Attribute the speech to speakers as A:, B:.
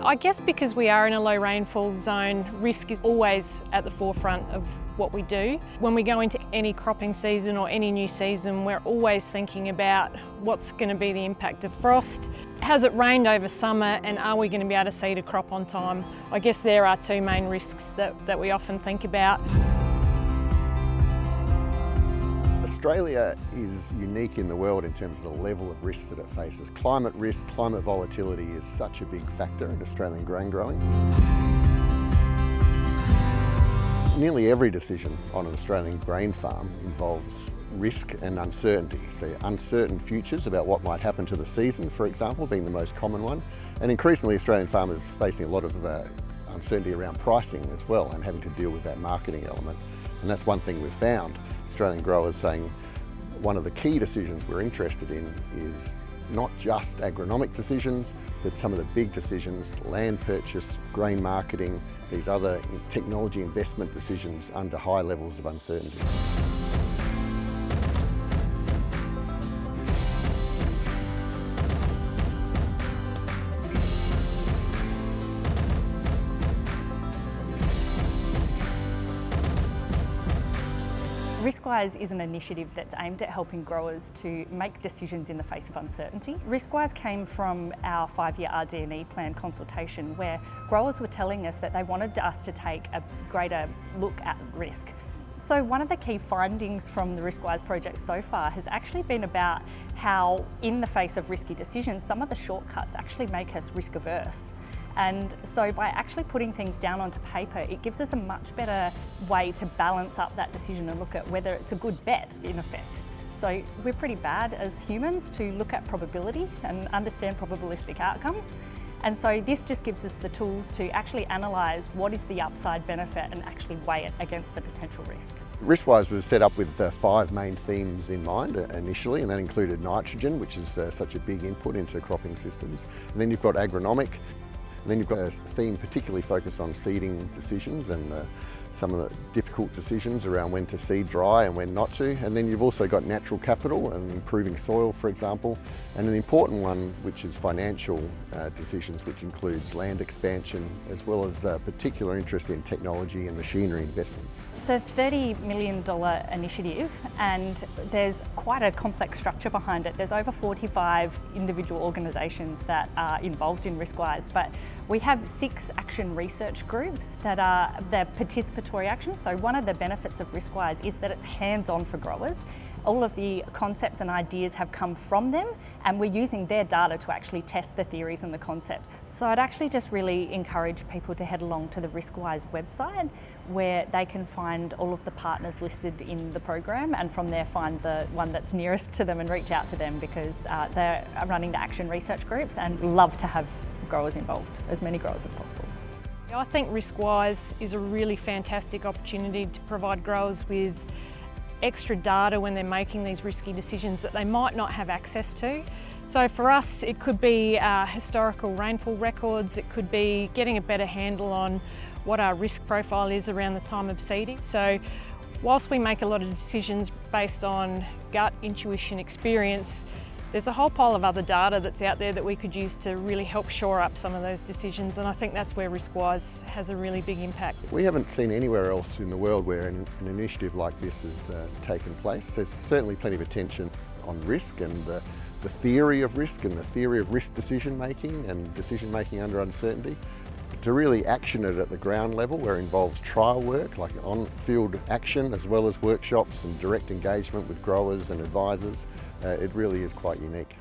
A: I guess because we are in a low rainfall zone, risk is always at the forefront of what we do. When we go into any cropping season or any new season, we're always thinking about what's going to be the impact of frost. Has it rained over summer and are we going to be able to seed a crop on time? I guess there are two main risks that we often think about.
B: Australia is unique in the world in terms of the level of risk that it faces. Climate risk, climate volatility is such a big factor in Australian grain growing. Nearly every decision on an Australian grain farm involves risk and uncertainty. So uncertain futures about what might happen to the season, for example, being the most common one. And increasingly Australian farmers facing a lot of uncertainty around pricing as well and having to deal with that marketing element. And that's one thing we've found. Australian growers saying one of the key decisions we're interested in is not just agronomic decisions, but some of the big decisions, land purchase, grain marketing, these other technology investment decisions under high levels of uncertainty.
C: RiskWi is an initiative that's aimed at helping growers to make decisions in the face of uncertainty. RiskWi came from our 5-year RD&E plan consultation where growers were telling us that they wanted us to take a greater look at risk. So one of the key findings from the RiskWi project so far has actually been about how in the face of risky decisions, some of the shortcuts actually make us risk averse. And so by actually putting things down onto paper, it gives us a much better way to balance up that decision and look at whether it's a good bet in effect. So we're pretty bad as humans to look at probability and understand probabilistic outcomes. And so this just gives us the tools to actually analyse what is the upside benefit and actually weigh it against the potential risk.
B: RiskWi was set up with 5 main themes in mind initially, and that included nitrogen, which is such a big input into cropping systems. And then you've got agronomic. And then you've got a theme particularly focused on seeding decisions and some of the difficult decisions around when to seed dry and when not to. And then you've also got natural capital and improving soil, for example. And an important one, which is financial decisions, which includes land expansion, as well as particular interest in technology and machinery investment.
C: It's a $30 million initiative and there's quite a complex structure behind it. There's over 45 individual organisations that are involved in RiskWi, but we have 6 action research groups that are the participatory action. So one of the benefits of RiskWi is that it's hands-on for growers. All of the concepts and ideas have come from them and we're using their data to actually test the theories and the concepts. So I'd actually just really encourage people to head along to the RiskWi website where they can find all of the partners listed in the program and from there find the one that's nearest to them and reach out to them because they're running the action research groups and love to have growers involved, as many growers as possible.
A: I think RiskWi is a really fantastic opportunity to provide growers with extra data when they're making these risky decisions that they might not have access to. So for us, it could be historical rainfall records, it could be getting a better handle on what our risk profile is around the time of seeding. So whilst we make a lot of decisions based on gut, intuition, experience, there's a whole pile of other data that's out there that we could use to really help shore up some of those decisions, and I think that's where RiskWi has a really big impact.
B: We haven't seen anywhere else in the world where an initiative like this has taken place. There's certainly plenty of attention on risk and the theory of risk and the theory of risk decision making and decision making under uncertainty. To really action it at the ground level where it involves trial work, like on-field action, as well as workshops and direct engagement with growers and advisors, it really is quite unique.